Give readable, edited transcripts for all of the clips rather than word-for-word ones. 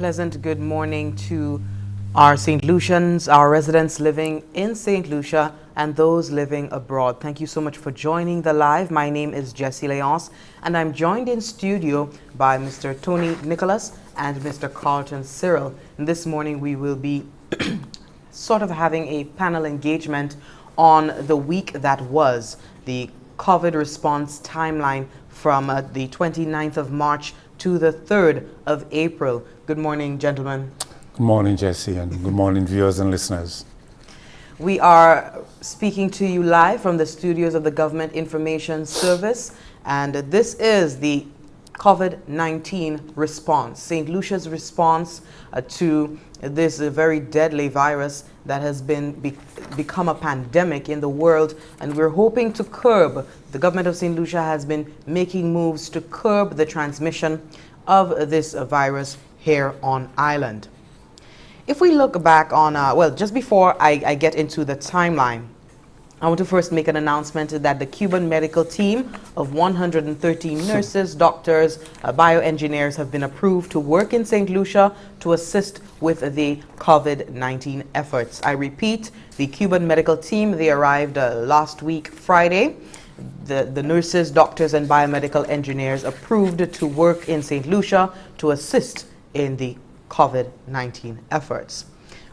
pleasant good morning to our St. Lucians, our residents living in St. Lucia, and those living abroad. Thank you so much for joining the live. My name is Jessie Leonce, and I'm joined in studio by Mr. Tony Nicholas and Mr. Carlton Cyril. And this morning we will be sort of having a panel engagement on the week that was, the COVID response timeline from the 29th of March to the 3rd of April. Good morning, gentlemen. Good morning, Jesse, and good morning, viewers and listeners. We are speaking to you live from the studios of the Government Information Service, and this is the COVID-19 response, St. Lucia's response to this very deadly virus that has become a pandemic in the world, and we're hoping to curb. The government of St. Lucia has been making moves to curb the transmission of this virus here on island. If we look back on, just before I get into the timeline, I want to first make an announcement that the Cuban medical team of 113 nurses, doctors, bioengineers have been approved to work in St. Lucia to assist with the COVID-19 efforts. I repeat, the Cuban medical team, they arrived last week, Friday. The nurses, doctors, and biomedical engineers approved to work in St. Lucia to assist in the COVID-19 efforts.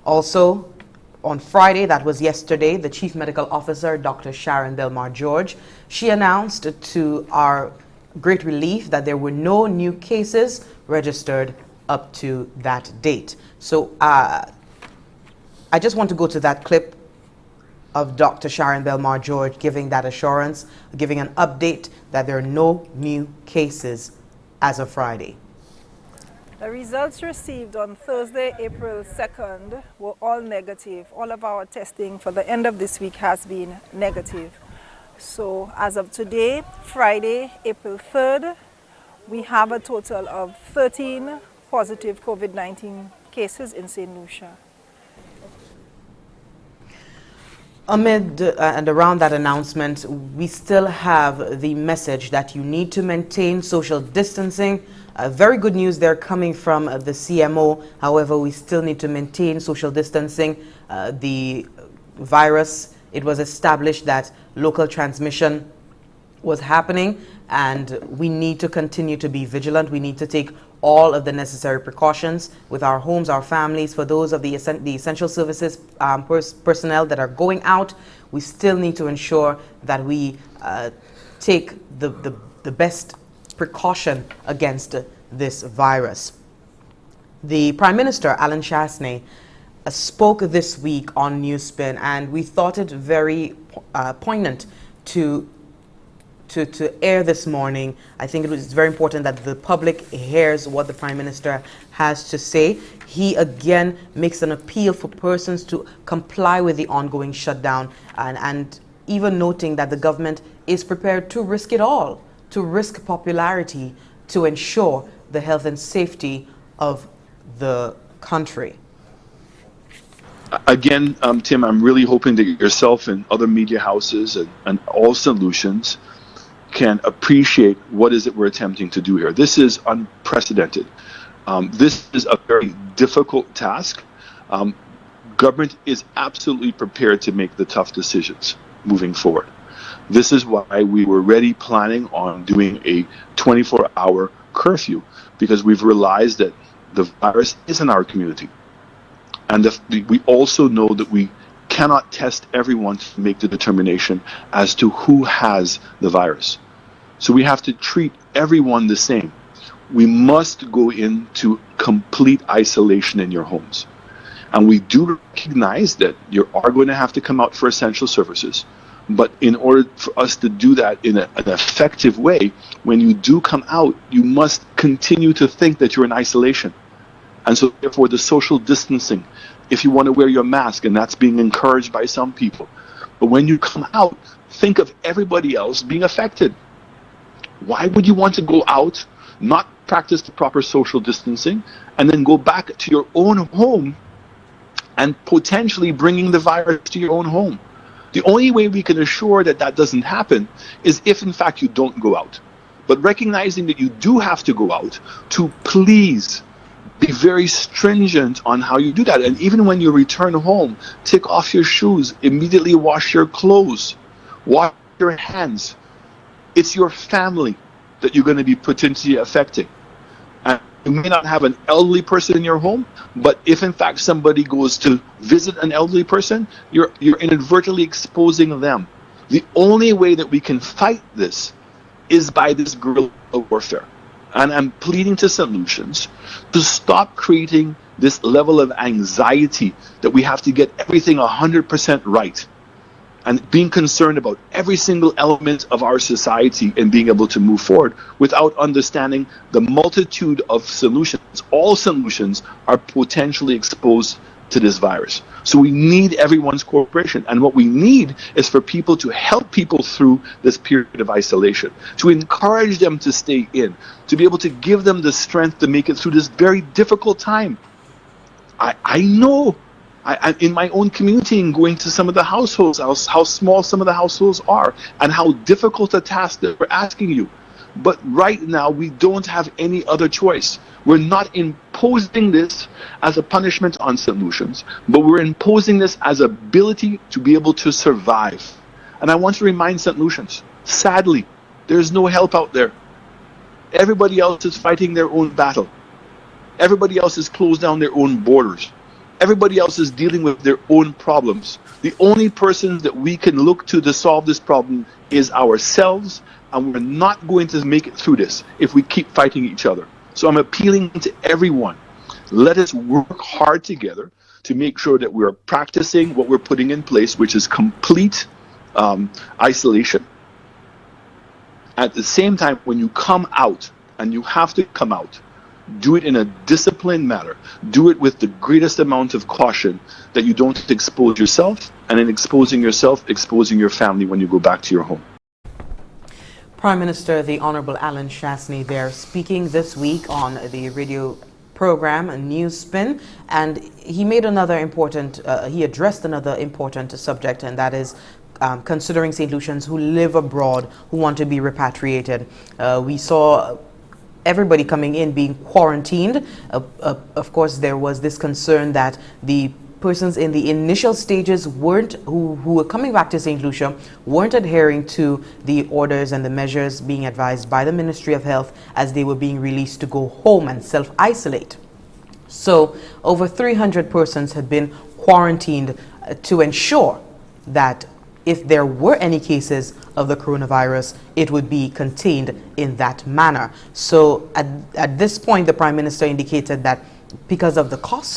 Also, on Friday, that was yesterday, the Chief Medical Officer, Dr. Sharon Belmar George, she announced to our great relief that there were no new cases registered up to that date. So I just want to go to that clip of Dr. Sharon Belmar George giving that assurance, giving an update that there are no new cases as of Friday. The results received on Thursday, April 2nd were all negative. All of our testing for the end of this week has been negative. So as of today, Friday, April 3rd, we have a total of 13 positive COVID-19 cases in St. Lucia. Amid and around that announcement, we still have the message that you need to maintain social distancing. Very good news there coming from the CMO. However, we still need to maintain social distancing. The virus, it was established that local transmission was happening, and we need to continue to be vigilant. We need to take all of the necessary precautions with our homes, our families. For those of the essential services personnel that are going out, we still need to ensure that we take the best precaution against this virus. The Prime Minister, Alan Chasney, spoke this week on Newspin, and we thought it very poignant to air this morning. I think it was very important that the public hears what the Prime Minister has to say. He again makes an appeal for persons to comply with the ongoing shutdown, and even noting that the government is prepared to risk it all, to risk popularity, to ensure the health and safety of the country. Again, Tim, I'm really hoping that yourself and other media houses and all solutions can appreciate what is it we're attempting to do here. This is unprecedented. This is a very difficult task. Government is absolutely prepared to make the tough decisions moving forward. This is why we were already planning on doing a 24-hour curfew, because we've realized that the virus is in our community. And we also know that we cannot test everyone to make the determination as to who has the virus. So we have to treat everyone the same. We must go into complete isolation in your homes. And we do recognize that you are going to have to come out for essential services. But in order for us to do that in an effective way, when you do come out, you must continue to think that you're in isolation. And so therefore the social distancing, if you want to wear your mask, and that's being encouraged by some people. But when you come out, think of everybody else being affected. Why would you want to go out, not practice the proper social distancing, and then go back to your own home and potentially bringing the virus to your own home? The only way we can assure that that doesn't happen is if, in fact, you don't go out. But recognizing that you do have to go out, to please Be very stringent on how you do that. And even when you return home, take off your shoes, immediately wash your clothes, wash your hands. It's your family that you're going to be potentially affecting. And you may not have an elderly person in your home, but if in fact somebody goes to visit an elderly person, you're inadvertently exposing them. The only way that we can fight this is by this guerrilla warfare. And I'm pleading to Saint Lucians to stop creating this level of anxiety that we have to get everything 100% right, and being concerned about every single element of our society and being able to move forward without understanding the multitude of solutions. All solutions are potentially exposed to this virus. So we need everyone's cooperation. And what we need is for people to help people through this period of isolation, to encourage them to stay in, to be able to give them the strength to make it through this very difficult time. I know, in my own community and going to some of the households, how small some of the households are and how difficult a task they're asking you. But right now, we don't have any other choice. We're not imposing this as a punishment on Saint Lucians, but we're imposing this as ability to be able to survive. And I want to remind Saint Lucians, sadly, there's no help out there. Everybody else is fighting their own battle. Everybody else has closed down their own borders. Everybody else is dealing with their own problems. The only person that we can look to solve this problem is ourselves, and we're not going to make it through this if we keep fighting each other. So I'm appealing to everyone. Let us work hard together to make sure that we're practicing what we're putting in place, which is complete isolation. At the same time, when you come out, and you have to come out, do it in a disciplined manner. Do it with the greatest amount of caution that you don't expose yourself, and in exposing yourself, exposing your family when you go back to your home. Prime Minister, the Honorable Alan Shastney there, speaking this week on the radio program, News Spin, and he made another important, he addressed another important subject, and that is considering St. Lucians who live abroad, who want to be repatriated. We saw everybody coming in being quarantined. Of course, there was this concern that the persons in the initial stages who were coming back to St. Lucia weren't adhering to the orders and the measures being advised by the Ministry of Health as they were being released to go home and self-isolate. So over 300 persons had been quarantined to ensure that if there were any cases of the coronavirus, it would be contained in that manner. So at this point, the Prime Minister indicated that because of the cost